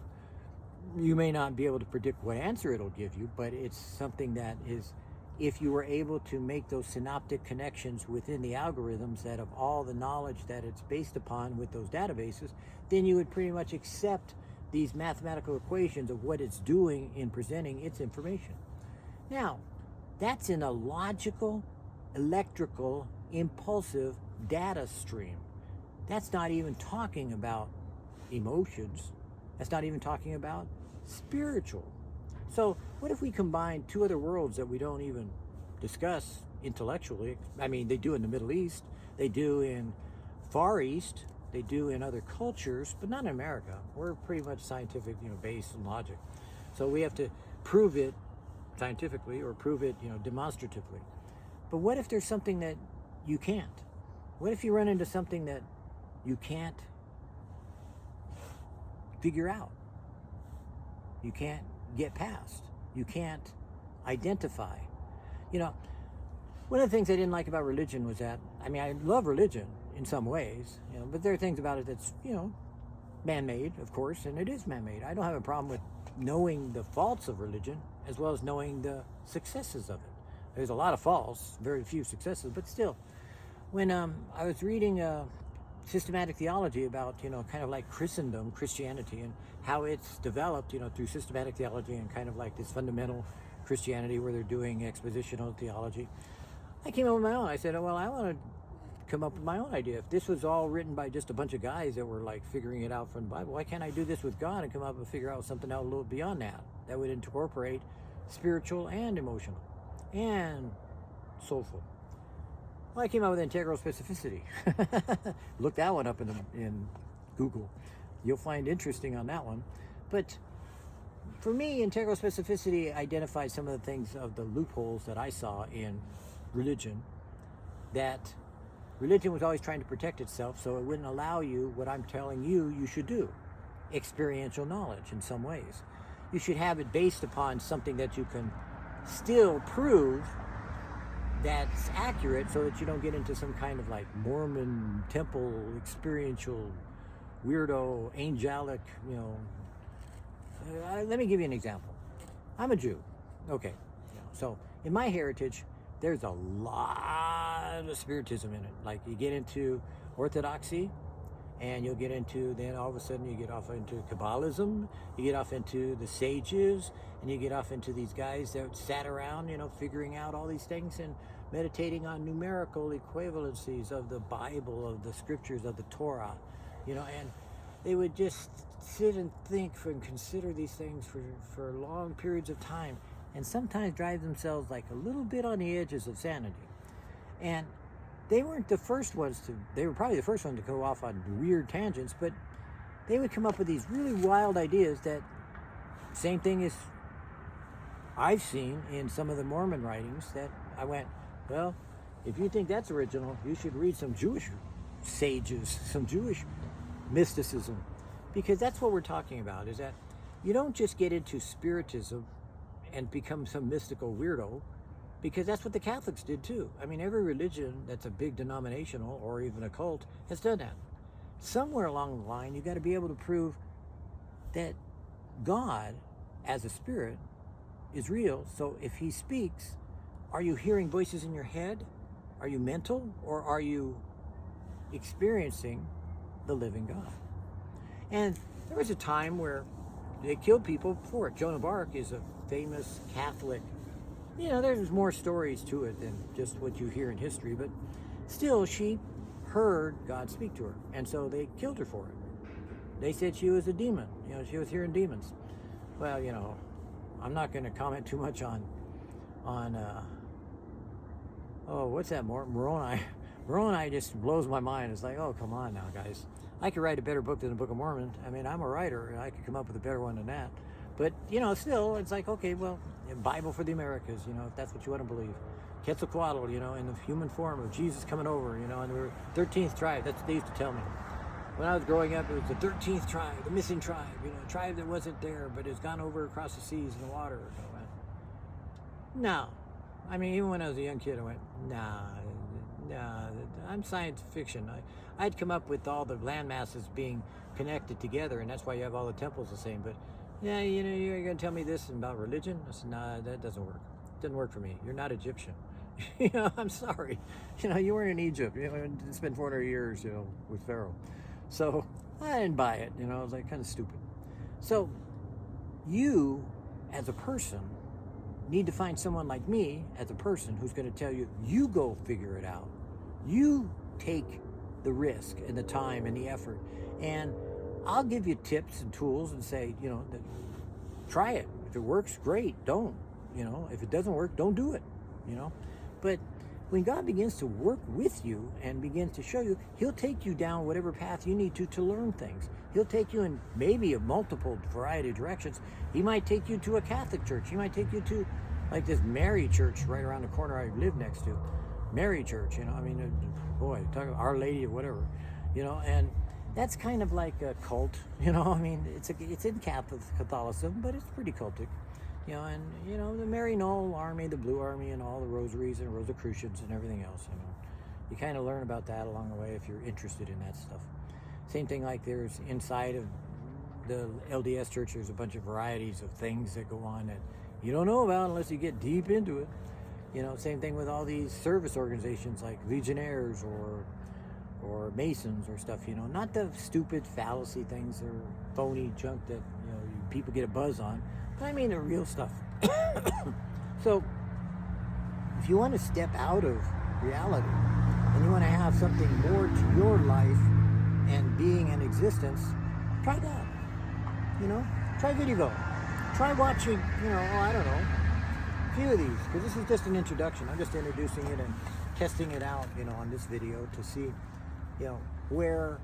You may not be able to predict what answer it'll give you, but it's something that is, if you were able to make those synoptic connections within the algorithms that of all the knowledge that it's based upon with those databases, then you would pretty much accept these mathematical equations of what it's doing in presenting its information. Now, that's in a logical, electrical, impulsive data stream. That's not even talking about emotions. That's not even talking about spiritual. So what if we combine two other worlds that we don't even discuss intellectually? I mean, they do in the Middle East, they do in Far East, they do in other cultures, but not in America. We're pretty much scientific, based on logic. So we have to prove it scientifically or prove it, demonstratively. But what if there's something that you can't? What if you run into something that you can't figure out? You can't get past. You can't identify. One of the things I didn't like about religion was that, I mean, I love religion in some ways, but there are things about it that's, man-made, of course, and it is man-made. I don't have a problem with knowing the faults of religion as well as knowing the successes of it. There's a lot of faults, very few successes, but still. When I was reading systematic theology about, kind of like Christendom, Christianity, and how it's developed, through systematic theology and kind of like this fundamental Christianity where they're doing expositional theology, I came up with my own. I said, well, I want to come up with my own idea. If this was all written by just a bunch of guys that were like figuring it out from the Bible, why can't I do this with God and come up and figure out something else a little beyond that would incorporate spiritual and emotional and soulful? Well, I came out with integral specificity. Look that one up in Google. You'll find interesting on that one. But for me, integral specificity identifies some of the things of the loopholes that I saw in religion, that religion was always trying to protect itself, so it wouldn't allow you what I'm telling you should do, experiential knowledge in some ways. You should have it based upon something that you can still prove that's accurate, so that you don't get into some kind of like Mormon temple experiential weirdo angelic, let me give you an example. I'm a Jew. Okay. So in my heritage, there's a lot of spiritism in it. Like you get into Orthodoxy, and you'll get into, then all of a sudden you get off into Kabbalism, you get off into the sages, and you get off into these guys that sat around, figuring out all these things and meditating on numerical equivalencies of the Bible, of the scriptures, of the Torah, and they would just sit and think and consider these things for long periods of time, and sometimes drive themselves like a little bit on the edges of sanity. And they weren't the first ones they were probably the first one to go off on weird tangents, but they would come up with these really wild ideas that, same thing as I've seen in some of the Mormon writings, that I went, well, if you think that's original, you should read some Jewish sages, some Jewish mysticism, because that's what we're talking about, is that you don't just get into spiritism and become some mystical weirdo, because that's what the Catholics did too. I mean, every religion that's a big denominational or even a cult has done that. Somewhere along the line, you got to be able to prove that God, as a spirit, is real. So if he speaks, are you hearing voices in your head? Are you mental, or are you experiencing the living God? And there was a time where they killed people for it. Joan of Arc is a famous Catholic. There's more stories to it than just what you hear in history, but still, she heard God speak to her, and so they killed her for it. They said she was a demon. She was hearing demons. Well, I'm not going to comment too much on what's that, Moroni? Moroni just blows my mind. It's like, oh, come on now, guys. I could write a better book than the Book of Mormon. I mean, I'm a writer, and I could come up with a better one than that. But, still, it's like, okay, well, Bible for the Americas, if that's what you want to believe. Quetzalcoatl, in the human form of Jesus coming over, and the 13th tribe. That's what they used to tell me. When I was growing up, it was the 13th tribe, the missing tribe, a tribe that wasn't there, but has gone over across the seas and the water. No. I mean, even when I was a young kid, I went, nah, I'm science fiction. I'd come up with all the land masses being connected together, and that's why you have all the temples the same. But, yeah, you're going to tell me this about religion? I said, nah, that doesn't work. It doesn't work for me. You're not Egyptian. I'm sorry. You weren't in Egypt. It's spent 400 years, with Pharaoh. So I didn't buy it. It was like kind of stupid. So you, as a person, need to find someone like me as a person who's going to tell you, you go figure it out. You take the risk and the time and the effort. And I'll give you tips and tools and say, try it. If it works, great. Don't. If it doesn't work, don't do it. But when God begins to work with you and begins to show you, he'll take you down whatever path you need to learn things. He'll take you in maybe a multiple variety of directions. He might take you to a Catholic church. He might take you to like this Mary church right around the corner I live next to. Mary church, boy, talk about Our Lady or whatever, and that's kind of like a cult, it's in Catholicism, but it's pretty cultic. The Mary Knoll Army, the Blue Army, and all the rosaries and Rosicrucians and everything else, You kind of learn about that along the way if you're interested in that stuff. Same thing like there's inside of the LDS church, there's a bunch of varieties of things that go on that you don't know about unless you get deep into it. Same thing with all these service organizations like Legionnaires or Masons or stuff, Not the stupid fallacy things or phony junk that, people get a buzz on. I mean the real stuff. So, if you want to step out of reality and you want to have something more to your life and being in existence, try that. Try VidDevo. Try watching, I don't know, a few of these, because this is just an introduction. I'm just introducing it and testing it out, on this video to see, where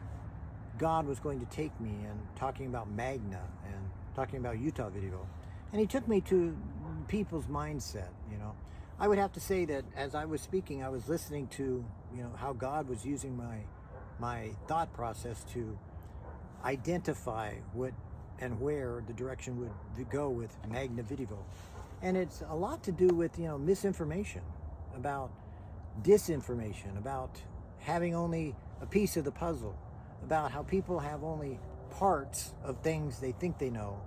God was going to take me, and talking about Magna and talking about Utah VidDevo. And he took me to people's mindset, you know. I would have to say that as I was speaking, I was listening to, you know, how God was using my thought process to identify what and where the direction would go with Magna VidDevo. And it's a lot to do with, you know, misinformation, about disinformation, about having only a piece of the puzzle, about how people have only parts of things they think they know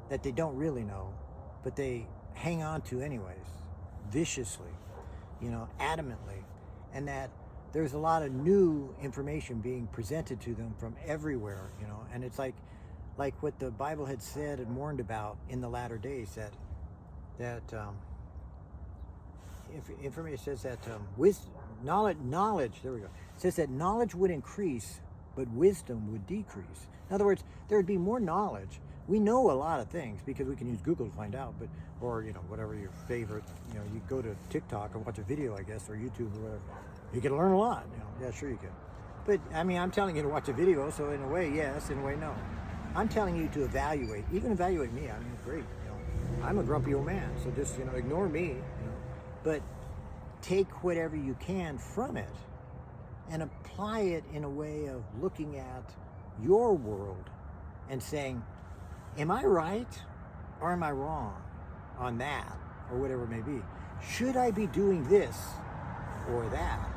that they don't really know, but they hang on to anyways, viciously, you know, adamantly, and that there's a lot of new information being presented to them from everywhere, you know, and it's like what the Bible had said and warned about in the latter days, that information says that knowledge, there we go, it says that knowledge would increase, but wisdom would decrease. In other words, there would be more knowledge. We know a lot of things because we can use Google to find out, but, or, you know, whatever your favorite, you know, you go to TikTok and watch a video, I guess, or YouTube or whatever. You can learn a lot, you know. Yeah, sure you can. But, I mean, I'm telling you to watch a video, so in a way, yes, in a way, no. I'm telling you to evaluate, even evaluate me. I mean, great, you know. I'm a grumpy old man, so just, you know, ignore me, you know. But take whatever you can from it and apply it in a way of looking at your world and saying, am I right or am I wrong on that, or whatever it may be? Should I be doing this or that?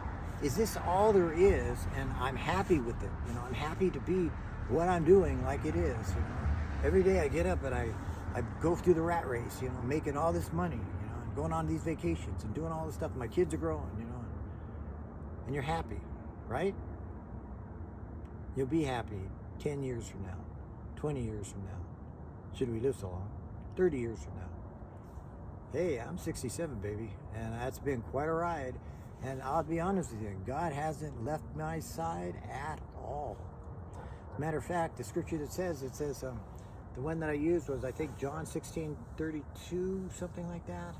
Is this all there is, and I'm happy with it? You know, I'm happy to be what I'm doing like it is. You know, every day I get up and I go through the rat race, you know, making all this money, you know, and going on these vacations and doing all this stuff. My kids are growing, you know, and you're happy, right? You'll be happy 10 years from now, 20 years from now. Should we live so long? 30 years from now. Hey, I'm 67, baby, and that's been quite a ride. And I'll be honest with you, God hasn't left my side at all. As a matter of fact, the scripture that says, the one that I used was, I think, John 16:32, something like that.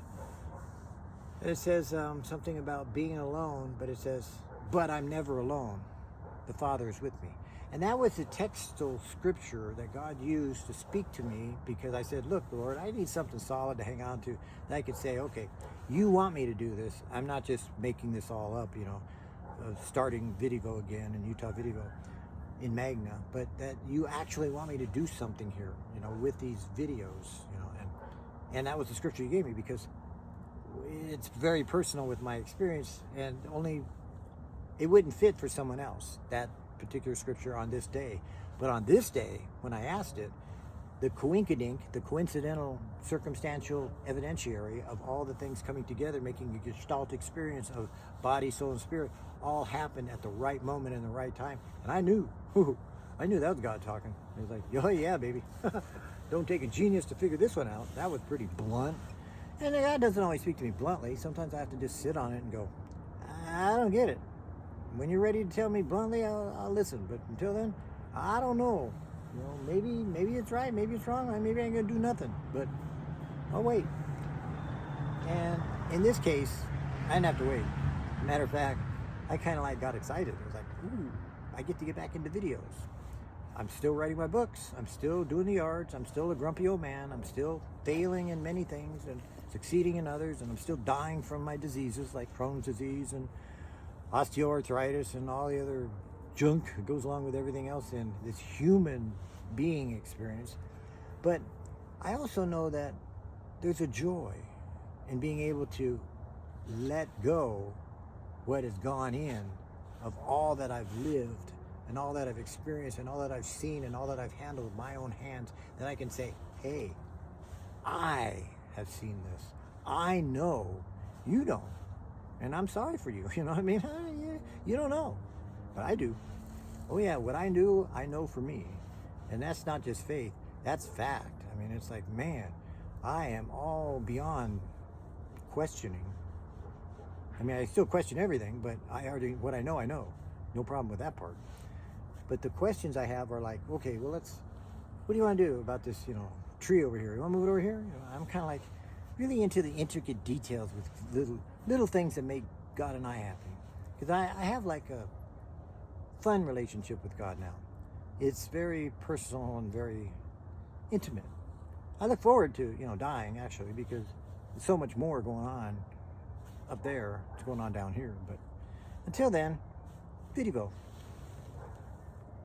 And it says something about being alone, but it says, but I'm never alone. The Father is with me. And that was the textual scripture that God used to speak to me, because I said, look, Lord, I need something solid to hang on to, that I could say, okay, you want me to do this. I'm not just making this all up, you know, starting VidDevo again and Utah VidDevo in Magna, but that you actually want me to do something here, you know, with these videos, you know, and that was the scripture you gave me, because it's very personal with my experience, and only it wouldn't fit for someone else, that particular scripture on this day. But on this day, when I asked it, the coinkydink, the coincidental, circumstantial evidentiary of all the things coming together, making a gestalt experience of body, soul, and spirit, all happened at the right moment and the right time. And I knew that was God talking. He was like, oh yeah, baby. Don't take a genius to figure this one out. That was pretty blunt. And God doesn't always speak to me bluntly. Sometimes I have to just sit on it and go, I don't get it. When you're ready to tell me bluntly, I'll listen. But until then, I don't know. You know, maybe it's right, maybe it's wrong, maybe I ain't gonna do nothing. But I'll wait. And in this case, I didn't have to wait. Matter of fact, I kind of got excited. I was like, ooh, I get to get back into videos. I'm still writing my books. I'm still doing the arts. I'm still a grumpy old man. I'm still failing in many things and succeeding in others. And I'm still dying from my diseases like Crohn's disease and osteoarthritis and all the other junk that goes along with everything else in this human being experience. But I also know that there's a joy in being able to let go what has gone in of all that I've lived and all that I've experienced and all that I've seen and all that I've handled with my own hands, that I can say, hey, I have seen this. I know you don't. And I'm sorry for you, you know what I mean? You don't know, but I do. Oh yeah, what I do, I know for me. And that's not just faith, that's fact. I mean, it's like, man, I am all beyond questioning. I mean, I still question everything, but what I know, no problem with that part. But the questions I have are like, okay, well, what do you want to do about this, you know, tree over here? You want to move it over here? You know, I'm kind of like really into the intricate details with little things that make God and I happy. Because I have like a fun relationship with God now. It's very personal and very intimate. I look forward to, dying actually, because there's so much more going on up there. It's going on down here. But until then, VidDevo.